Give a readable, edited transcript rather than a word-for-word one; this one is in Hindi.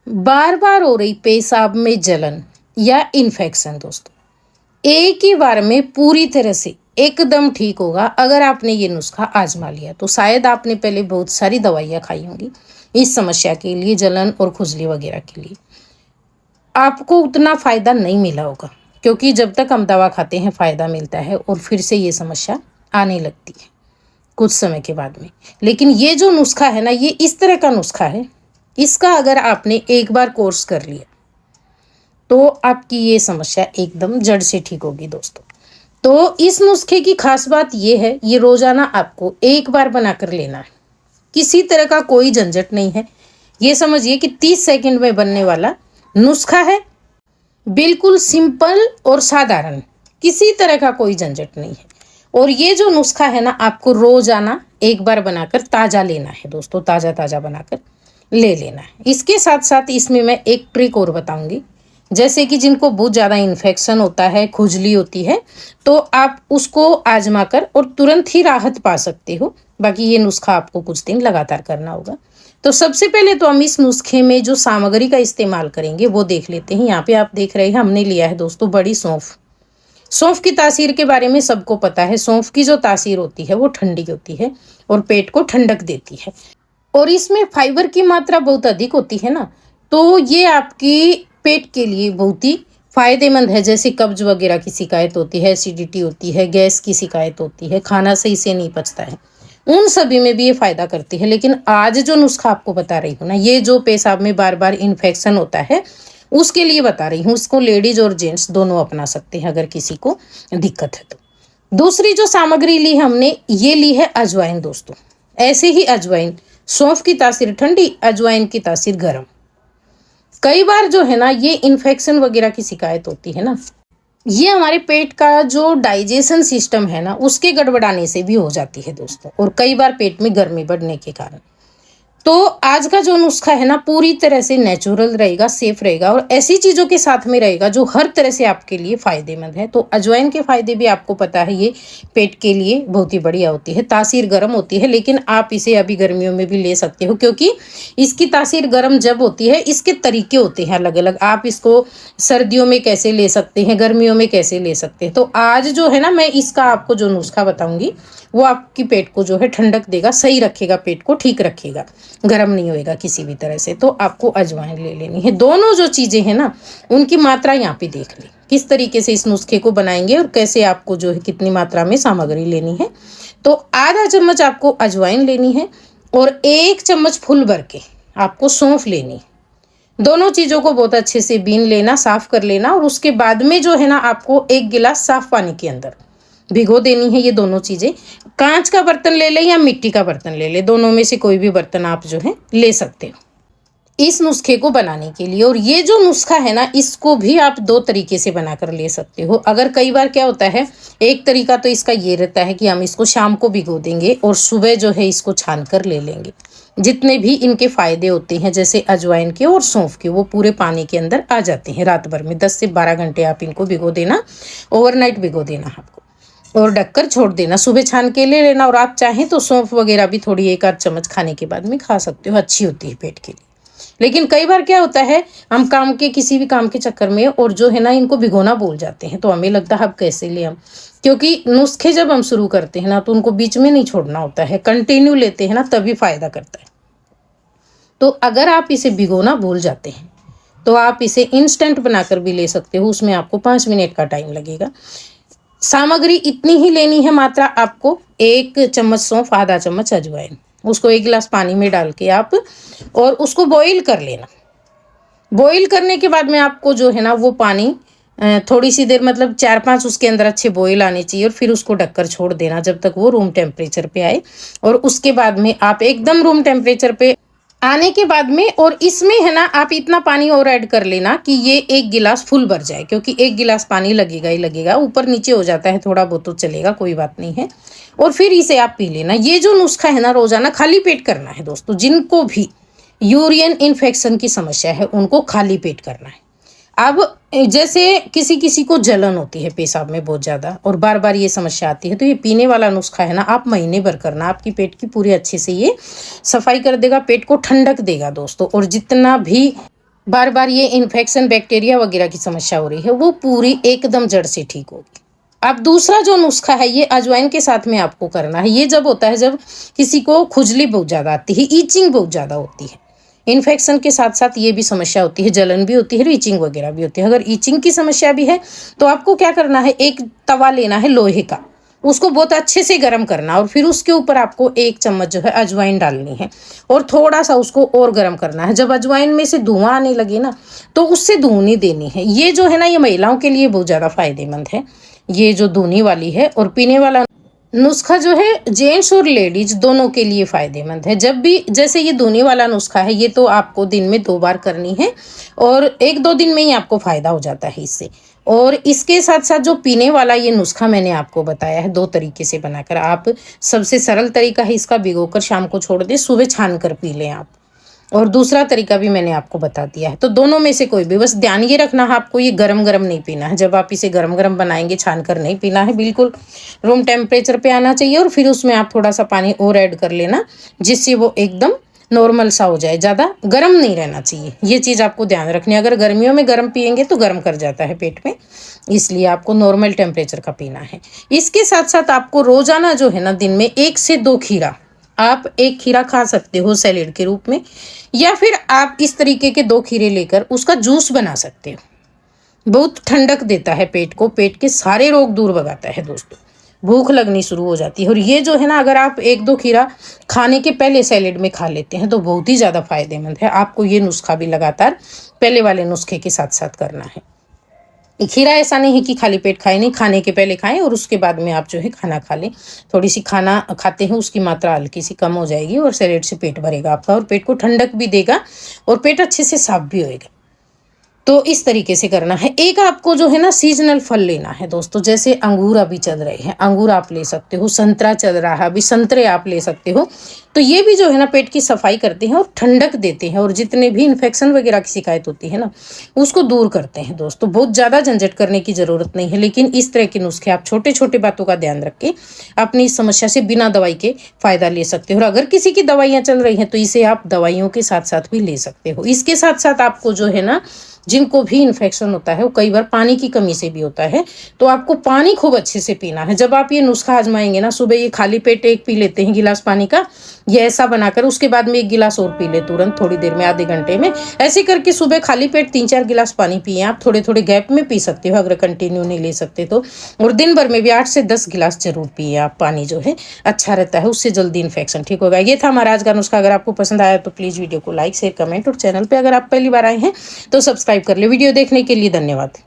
बार बार हो रही पेशाब में जलन या इन्फेक्शन दोस्तों, एक ही बार में पूरी तरह से एकदम ठीक होगा अगर आपने ये नुस्खा आजमा लिया। तो शायद आपने पहले बहुत सारी दवाइयाँ खाई होंगी इस समस्या के लिए, जलन और खुजली वगैरह के लिए। आपको उतना फ़ायदा नहीं मिला होगा, क्योंकि जब तक हम दवा खाते हैं फ़ायदा मिलता है और फिर से ये समस्या आने लगती है कुछ समय के बाद में। लेकिन ये जो नुस्खा है ना, ये इस तरह का नुस्खा है, इसका अगर आपने एक बार कोर्स कर लिया तो आपकी ये समस्या एकदम जड़ से ठीक होगी दोस्तों। तो इस नुस्खे की खास बात ये है, ये रोज़ाना आपको एक बार बनाकर लेना है। किसी तरह का कोई झंझट नहीं है। ये समझिए कि 30 सेकंड में बनने वाला नुस्खा है, बिल्कुल सिंपल और साधारण, किसी तरह का कोई झंझट नहीं है। और ये जो नुस्खा है ना, आपको रोजाना एक बार बनाकर ताज़ा लेना है दोस्तों, ताज़ा ताज़ा बनाकर ले लेना है। इसके साथ साथ इसमें मैं एक ट्रिक और बताऊंगी, जैसे कि जिनको बहुत ज़्यादा इन्फेक्शन होता है, खुजली होती है, तो आप उसको आजमा कर और तुरंत ही राहत पा सकते हो। बाकी ये नुस्खा आपको कुछ दिन लगातार करना होगा। तो सबसे पहले तो हम इस नुस्खे में जो सामग्री का इस्तेमाल करेंगे वो देख लेते हैं। यहाँ पे आप देख रहे हैं हमने लिया है दोस्तों बड़ी सौंफ। सौंफ की तासीर के बारे में सबको पता है। सौंफ की जो तासीर होती है वो ठंडी होती है और पेट को ठंडक देती है, और इसमें फाइबर की मात्रा बहुत अधिक होती है ना, तो ये आपकी पेट के लिए बहुत ही फायदेमंद है। जैसे कब्ज वगैरह की शिकायत होती है, एसिडिटी होती है, गैस की शिकायत होती है, खाना सही से नहीं पचता है, उन सभी में भी ये फायदा करती है। लेकिन आज जो नुस्खा आपको बता रही हूँ ना, ये जो पेशाब में बार बार इन्फेक्शन होता है उसके लिए बता रही हूँ। इसको लेडीज और जेंट्स दोनों अपना सकते हैं अगर किसी को दिक्कत है तो। दूसरी जो सामग्री ली हमने, ये ली है अजवाइन दोस्तों। ऐसे ही अजवाइन, सौंफ की तासीर ठंडी, अजवाइन की तासीर गर्म। कई बार जो है ना ये इन्फेक्शन वगैरह की शिकायत होती है ना, ये हमारे पेट का जो डाइजेशन सिस्टम है ना उसके गड़बड़ाने से भी हो जाती है दोस्तों, और कई बार पेट में गर्मी बढ़ने के कारण। तो आज का जो नुस्खा है ना पूरी तरह से नेचुरल रहेगा, सेफ रहेगा और ऐसी चीज़ों के साथ में रहेगा जो हर तरह से आपके लिए फ़ायदेमंद है। तो अजवाइन के फ़ायदे भी आपको पता है, ये पेट के लिए बहुत ही बढ़िया होती है। तासीर गर्म होती है, लेकिन आप इसे अभी गर्मियों में भी ले सकते हो, क्योंकि इसकी तासीर गर्म जब होती है, इसके तरीके होते हैं अलग अलग। आप इसको सर्दियों में कैसे ले सकते हैं, गर्मियों में कैसे ले सकते हैं। तो आज जो है ना मैं इसका आपको जो नुस्खा बताऊंगी वो आपकी पेट को जो है ठंडक देगा, सही रखेगा, पेट को ठीक रखेगा, गर्म नहीं होएगा किसी भी तरह से। तो आपको अजवाइन ले लेनी है। दोनों जो चीज़ें हैं ना उनकी मात्रा यहाँ पे देख लें, किस तरीके से इस नुस्खे को बनाएंगे और कैसे आपको जो है कितनी मात्रा में सामग्री लेनी है। तो आधा चम्मच आपको अजवाइन लेनी है और 1 चम्मच फुल भर के आपको सौंफ लेनी है। दोनों चीज़ों को बहुत अच्छे से बीन लेना, साफ कर लेना, और उसके बाद में जो है ना आपको 1 गिलास साफ पानी के अंदर भिगो देनी है ये दोनों चीज़ें। कांच का बर्तन ले लें या मिट्टी का बर्तन ले लें, दोनों में से कोई भी बर्तन आप जो है ले सकते हो इस नुस्खे को बनाने के लिए। और ये जो नुस्खा है ना इसको भी आप 2 तरीके से बनाकर ले सकते हो। अगर कई बार क्या होता है, एक तरीका तो इसका ये रहता है कि हम इसको शाम को भिगो देंगे और सुबह जो है इसको छान कर ले लेंगे। जितने भी इनके फायदे होते हैं जैसे अजवाइन के और सौंफ के, वो पूरे पानी के अंदर आ जाते हैं। रात भर में 10 से 12 घंटे आप इनको भिगो देना, ओवरनाइट भिगो देना आपको, और ढककर छोड़ देना। सुबह छान के ले लेना, और आप चाहें तो सौंफ वगैरह भी थोड़ी 1 आध चम्मच खाने के बाद में खा सकते हो, अच्छी होती है पेट के लिए। लेकिन कई बार क्या होता है, हम किसी भी काम के चक्कर में और जो है ना इनको भिगोना भूल जाते हैं, तो हमें लगता है अब कैसे ले हम, क्योंकि नुस्खे जब हम शुरू करते हैं ना तो उनको बीच में नहीं छोड़ना होता है, कंटिन्यू लेते हैं ना तभी फायदा करता है। तो अगर आप इसे भिगोना भूल जाते हैं तो आप इसे इंस्टेंट बनाकर भी ले सकते हो, उसमें आपको 5 मिनट का टाइम लगेगा। सामग्री इतनी ही लेनी है मात्रा आपको, 1 चम्मच सौंफ, आधा चम्मच अजवाइन, उसको 1 गिलास पानी में डाल के आप और उसको बॉईल कर लेना। बॉईल करने के बाद में आपको जो है ना वो पानी थोड़ी सी देर, मतलब 4-5 उसके अंदर अच्छे बॉईल आने चाहिए, और फिर उसको ढककर छोड़ देना जब तक वो रूम टेम्परेचर पे आए। और उसके बाद में आप एकदम रूम टेम्परेचर पे आने के बाद में, और इसमें है ना आप इतना पानी और ऐड कर लेना कि ये 1 गिलास फुल भर जाए, क्योंकि 1 गिलास पानी लगेगा ही लगेगा। ऊपर नीचे हो जाता है थोड़ा बहुत तो चलेगा, कोई बात नहीं है। और फिर इसे आप पी लेना। ये जो नुस्खा है ना रोजाना खाली पेट करना है दोस्तों। जिनको भी यूरिन इन्फेक्शन की समस्या है उनको खाली पेट करना है। अब जैसे किसी किसी को जलन होती है पेशाब में बहुत ज़्यादा और बार बार ये समस्या आती है, तो ये पीने वाला नुस्खा है ना आप महीने भर करना, आपकी पेट की पूरी अच्छे से ये सफाई कर देगा, पेट को ठंडक देगा दोस्तों। और जितना भी बार बार ये इन्फेक्शन, बैक्टीरिया वगैरह की समस्या हो रही है, वो पूरी एकदम जड़ से ठीक होगी। अब दूसरा जो नुस्खा है ये अजवाइन के साथ में आपको करना है। ये जब होता है जब किसी को खुजली बहुत ज़्यादा आती है, ईचिंग बहुत ज़्यादा होती है। इन्फेक्शन के साथ साथ ये भी समस्या होती है, जलन भी होती है, ईचिंग वगैरह भी होती है। अगर ईचिंग की समस्या भी है तो आपको क्या करना है, एक तवा लेना है लोहे का, उसको बहुत अच्छे से गर्म करना और फिर उसके ऊपर आपको 1 चम्मच जो है अजवाइन डालनी है और थोड़ा सा उसको और गर्म करना है। जब अजवाइन में से धुआं आने लगे ना तो उससे धुनी देनी है। ये जो है ना ये महिलाओं के लिए बहुत ज़्यादा फायदेमंद है, ये जो धुनी वाली है। और पीने वाला नुस्खा जो है जेंट्स और लेडीज दोनों के लिए फायदेमंद है। जब भी जैसे ये धोने वाला नुस्खा है ये तो आपको दिन में 2 बार करनी है और 1-2 दिन में ही आपको फायदा हो जाता है इससे। और इसके साथ साथ जो पीने वाला ये नुस्खा मैंने आपको बताया है 2 तरीके से बनाकर, आप सबसे सरल तरीका है इसका, भिगोकर शाम को छोड़ दें, सुबह छान कर पी लें आप। और दूसरा तरीका भी मैंने आपको बता दिया है। तो दोनों में से कोई भी, बस ध्यान ये रखना है आपको ये गरम गरम नहीं पीना है। जब आप इसे गरम गरम बनाएंगे छान कर नहीं पीना है, बिल्कुल रूम टेम्परेचर पे आना चाहिए। और फिर उसमें आप थोड़ा सा पानी और ऐड कर लेना जिससे वो एकदम नॉर्मल सा हो जाए, ज़्यादा गर्म नहीं रहना चाहिए। ये चीज़ आपको ध्यान रखनी है। अगर गर्मियों में गर्म पियेंगे तो गर्म कर जाता है पेट में, इसलिए आपको नॉर्मल टेम्परेचर का पीना है। इसके साथ साथ आपको रोजाना जो है ना दिन में 1 से 2 खीरा, आप 1 खीरा खा सकते हो सैलेड के रूप में, या फिर आप इस तरीके के 2 खीरे लेकर उसका जूस बना सकते हो। बहुत ठंडक देता है पेट को, पेट के सारे रोग दूर भगाता है दोस्तों। भूख लगनी शुरू हो जाती है। और ये जो है ना अगर आप 1-2 खीरा खाने के पहले सैलेड में खा लेते हैं तो बहुत ही ज़्यादा फायदेमंद है। आपको ये नुस्खा भी लगातार पहले वाले नुस्खे के साथ साथ करना है। खीरा ऐसा नहीं है कि खाली पेट खाएं, नहीं, खाने के पहले खाएं और उसके बाद में आप जो है खाना खा लें। थोड़ी सी खाना खाते हैं उसकी मात्रा हल्की सी कम हो जाएगी और सैलेड से पेट भरेगा आपका और पेट को ठंडक भी देगा और पेट अच्छे से साफ भी होएगा। तो इस तरीके से करना है। एक आपको जो है ना सीजनल फल लेना है दोस्तों, जैसे अंगूर अभी चल रहे हैं, अंगूर आप ले सकते हो, संतरा चल रहा है अभी, संतरे आप ले सकते हो। तो ये भी जो है ना पेट की सफाई करते हैं और ठंडक देते हैं और जितने भी इन्फेक्शन वगैरह की शिकायत होती है ना उसको दूर करते हैं दोस्तों। बहुत ज़्यादा झंझट करने की ज़रूरत नहीं है, लेकिन इस तरह के नुस्खे आप छोटे छोटे बातों का ध्यान रख के अपनी इस समस्या से बिना दवाई के फ़ायदा ले सकते हो। और अगर किसी की दवाइयाँ चल रही हैं तो इसे आप दवाइयों के साथ साथ भी ले सकते हो। इसके साथ साथ आपको जो है ना जिनको भी इन्फेक्शन होता है वो कई बार पानी की कमी से भी होता है, तो आपको पानी खूब अच्छे से पीना है। जब आप ये नुस्खा आजमाएंगे ना, सुबह ये खाली पेट 1 पी लेते हैं गिलास पानी का, ये ऐसा बनाकर उसके बाद में 1 गिलास और पी ले तुरंत थोड़ी देर में, आधे घंटे में। ऐसे करके सुबह खाली पेट 3-4 गिलास पानी पिए आप, थोड़े थोड़े गैप में पी सकते हो अगर कंटिन्यू नहीं ले सकते तो। और दिन भर में भी 8 से 10 गिलास जरूर पिए आप पानी, जो है अच्छा रहता है, उससे जल्दी इन्फेक्शन ठीक होगा। ये था हमारा आज का नुस्खा। अगर आपको पसंद आया तो प्लीज़ वीडियो को लाइक शेयर कमेंट और चैनल पर अगर आप पहली बार आए हैं तो सब्सक्राइब कर ले। वीडियो देखने के लिए धन्यवाद।